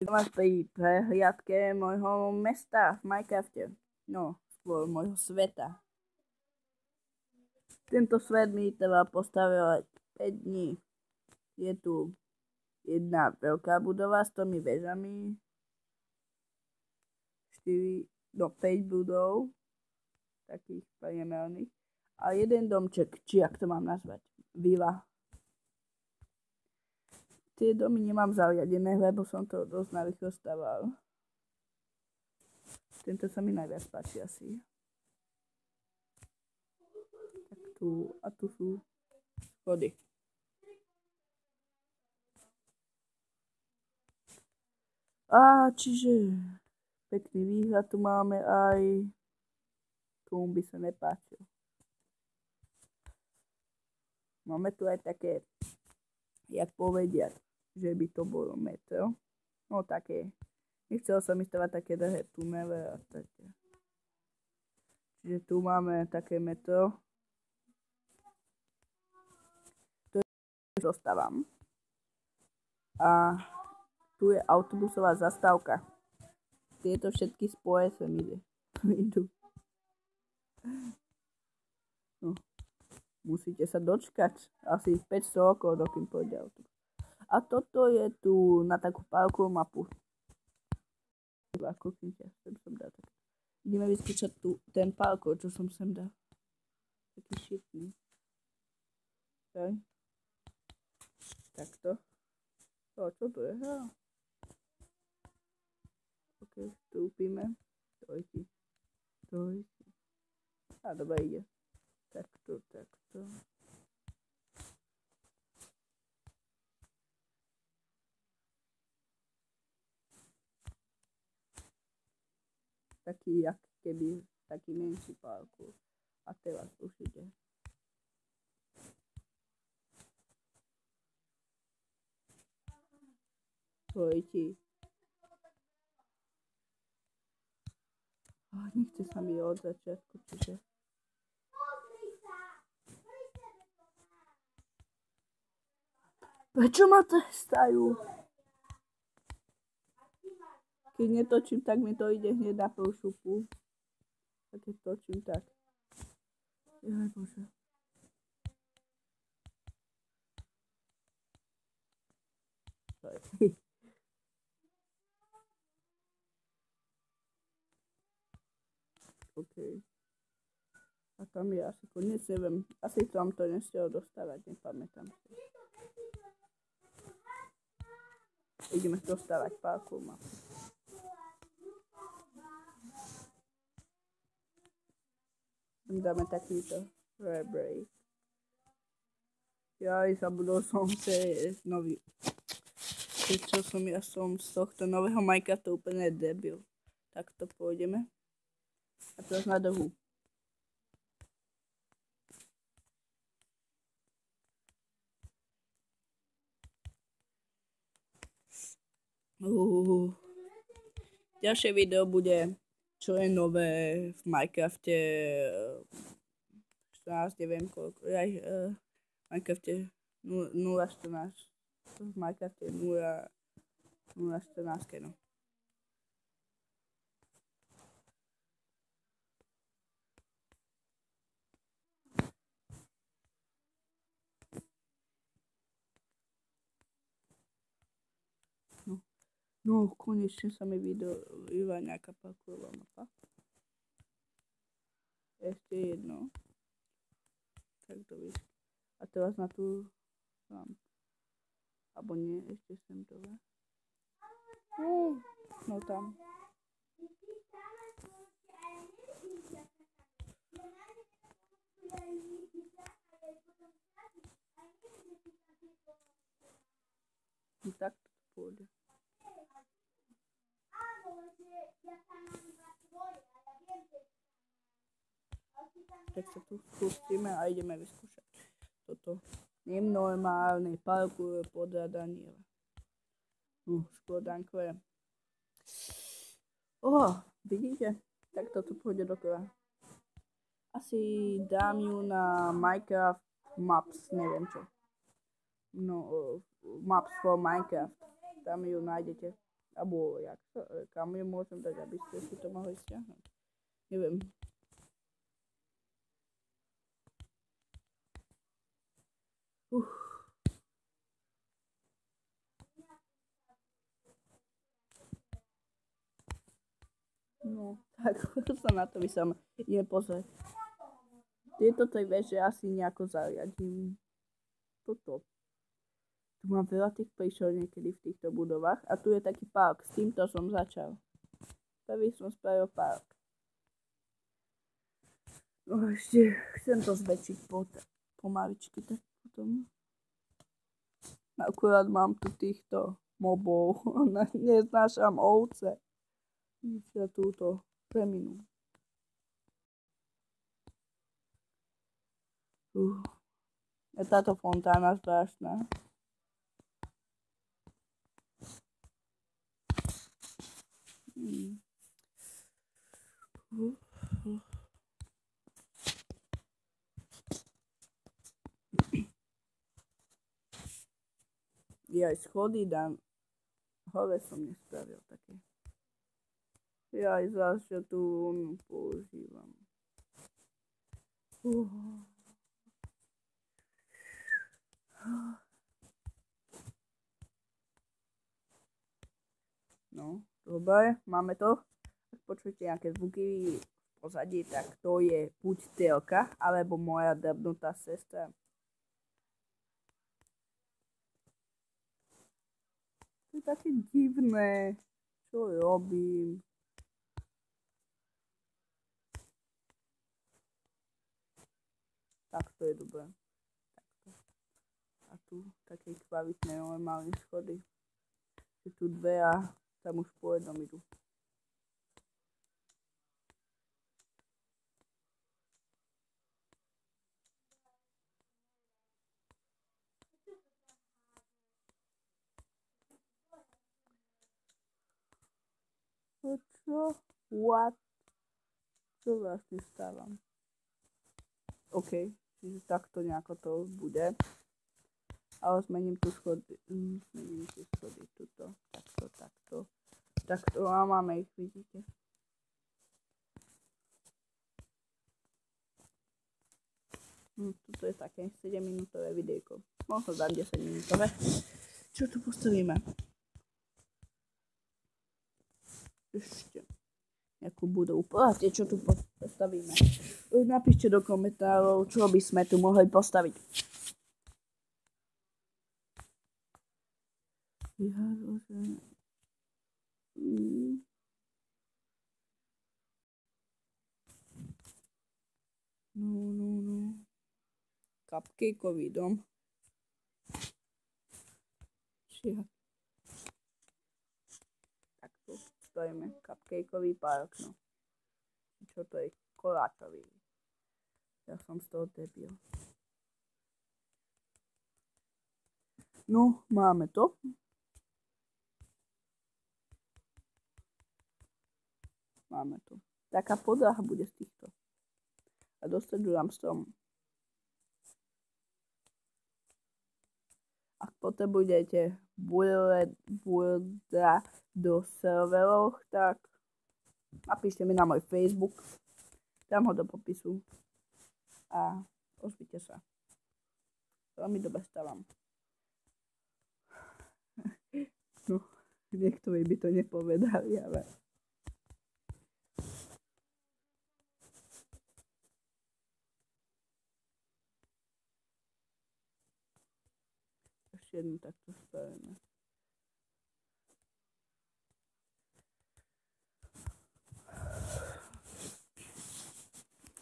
Máš pri prehliadke môjho mesta v Minecrafte. No, skôr môjho sveta. Tento svet mi treba postavovať 5 dní. Je tu jedna veľká budova s 3 väžami. 5 budov. Takých priemerných. A jeden domček, či jak to mám nazvať. Vila. Tie domy nemám zariadené, lebo som to dosť narýchlo staval. Tento sa mi najviac páči asi. Tak tu, a tu sú schody. A čiže pekný výhľad tu máme aj. Komu by sa nepáčil. Máme tu aj také, jak povedia, že by to bolo metro. No také. Nechcel som mi stavať také dlhé tunele a také. Čiže tu máme také metro. To zostávam. A tu je autobusová zastávka. Tieto všetky spoje sem idú. No. Musíte sa dočkať asi 500 rokov, dokým pôjde autobus. A toto je tu na takú parkovú mapu. Ideme vyskúšať tu ten parkour, čo som sem dal. Taký šipný. Okay. Takto. Čo to je? Ok, vstúpime. Trojky. A dobre ide. Takto. Taký, jak keby, taký menší parkour. A teraz už ide. Trojky. Nechce sa mi od začiatku, čiže... Prečo ma trestajú? Keď netočím, tak mi to ide hneď na prvú šupu. A keď točím, tak... Jaj Bože. OK. A tam je asi koniec, neviem. Asi som to nestiel dostávať, nepamätám si. Ideme dostávať parkour mapu. Dáme takýto break. Zabudol som si nový. Ja som z tohto nového Minecraftu úplne debil. Tak to pôjdeme. A teraz na dohu. Ďalšie video bude, čo je nové v Minecrafte 14, neviem koľko, v Minecrafte 0.14, v Minecrafte 0.14, no. No, konečne sa mi vyvíja nejaká parkourová mapa. Ešte jedno. Tak to víš. A teraz na tú mám. Abo nie, ešte sem dole. No tam. Tak to pôjde. Tak sa tu spustíme a ideme vyskúšať toto nenormálne parkour podľa Daniela. Skôr Dankové. Vidíte? Tak toto pôjde dokola. Asi dám ju na Minecraft Maps, neviem čo. No, Maps for Minecraft. Tam ju nájdete. Alebo kam ju môžem dať, aby ste si to mohli stiahnuť. Neviem. No, tak sa na to vysám. Ideme pozrieť. Tieto tej veže asi nejako zariadím. Toto. Tu mám veľa tých prišiel niekedy v týchto budovách. A tu je taký park. S týmto som začal. Prvý som spravil park. No ešte chcem to zväčšiť pomaličky, tak potom. Akurát mám tu týchto mobov. Neznášam ovce. Sa túto preminú. Je táto fontána zvláštna. Aj schody dám. Hore som nespravil také. Aj zás, že tu používam. No, dobre, máme to. Ak počujete nejaké zvuky v pozadí, tak to je buď Telka, alebo moja drbnutá sestra. To je také divné. Čo robím? Tak to je dobré. Takto. A tu také kvalitné normálne schody. Je tu dve a tam už po jednom idú. Čo? What? Čo vlastne stávam? OK, čiže takto nejako to bude. Ale zmením tu schody. Zmením tu schody tuto. Takto a máme ich, vidíte. Tuto je také 7-minútové videjko. Možno dám 10-minútové. Čo tu postavíme? Ešte nejakú budovu. Povedajte, čo tu postavíme. Napíšte do komentárov, čo by sme tu mohli postaviť. No. Cupcakeový dom. Takto stojíme. Cupcakeový park, no. Čo to je? Koláčový. Ja som z toho debil. No, máme to. Máme to. Taká podlaha bude z týchto. A dostadujem strom. Ak potrebujete builda do serverov, tak napíšte mi na môj Facebook. Dám ho do popisu. A ozvite sa. Veľmi dobre stávam. No, niektorí by to nepovedali, ale... Ešte jednu takto stavíme.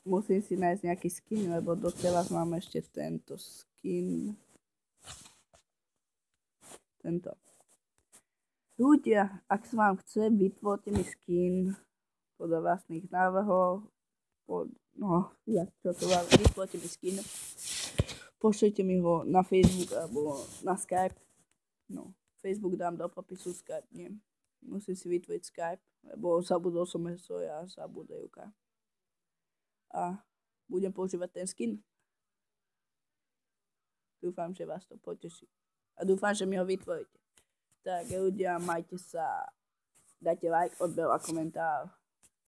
Musím si nájsť nejaký skin, lebo doteraz mám ešte tento skin. Tento. Ľudia, ak sa vám chce, vytvorte mi skin podľa vlastných návrhov. Vytvorte mi skin. Pošlite mi ho na Facebook alebo na Skype. No, Facebook dám do popisu, Skype nie. Musím si vytvoriť Skype, lebo zabudol som heslo a zabudajúka. A budem používať ten skin. Dúfam, že vás to poteší. A dúfam, že mi ho vytvoríte. Tak ľudia, majte sa. dajte like, odber a komentár.